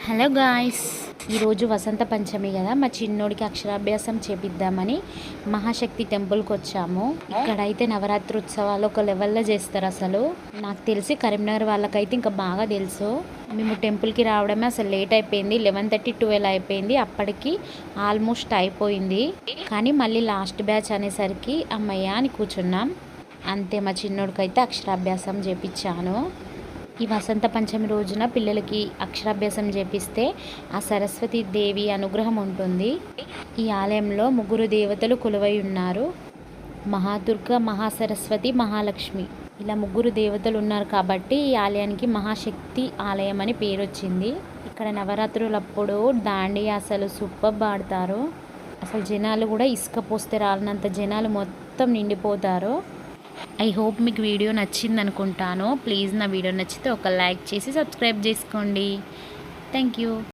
Hello guys, ఈరోజు వసంత పంచమి కదా, మా చిన్నోడికి అక్షరాభ్యాసం చేపిద్దామని మహాశక్తి టెంపుల్కి వచ్చాము. ఇక్కడైతే నవరాత్రి ఉత్సవాలు ఒక లెవెల్లో చేస్తారు. అసలు నాకు తెలిసి కరీంనగర్ వాళ్ళకైతే ఇంకా బాగా తెలుసు. మేము టెంపుల్కి రావడమే అసలు లేట్ అయిపోయింది. 11:30 12 అయిపోయింది. అప్పటికి ఆల్మోస్ట్ అయిపోయింది. కానీ మళ్ళీ లాస్ట్ బ్యాచ్ అనేసరికి అమ్మయ్య అని కూర్చున్నాం. అంతే, మా చిన్నోడికైతే అక్షరాభ్యాసం చేపించాను. ఈ వసంత పంచమి రోజున పిల్లలకి అక్షరాభ్యాసం చేపిస్తే ఆ సరస్వతి దేవి అనుగ్రహం ఉంటుంది. ఈ ఆలయంలో ముగ్గురు దేవతలు కొలువై ఉన్నారు. మహాదుర్గ, మహాసరస్వతి, మహాలక్ష్మి, ఇలా ముగ్గురు దేవతలు ఉన్నారు కాబట్టి ఈ ఆలయానికి మహాశక్తి ఆలయం అని పేరు వచ్చింది. ఇక్కడ నవరాత్రులప్పుడు దాండియా అసలు సూపర్ ఆడతారు. అసలు జనాలు కూడా ఇసుక పోస్తే రాలినంత జనాలు మొత్తం నిండిపోతారు. ఐ హోప్ మీకు వీడియో నచ్చింది అనుకుంటాను. ప్లీజ్ నా వీడియో నచ్చితే ఒక లైక్ చేసి సబ్స్క్రైబ్ చేసుకోండి. Thank you.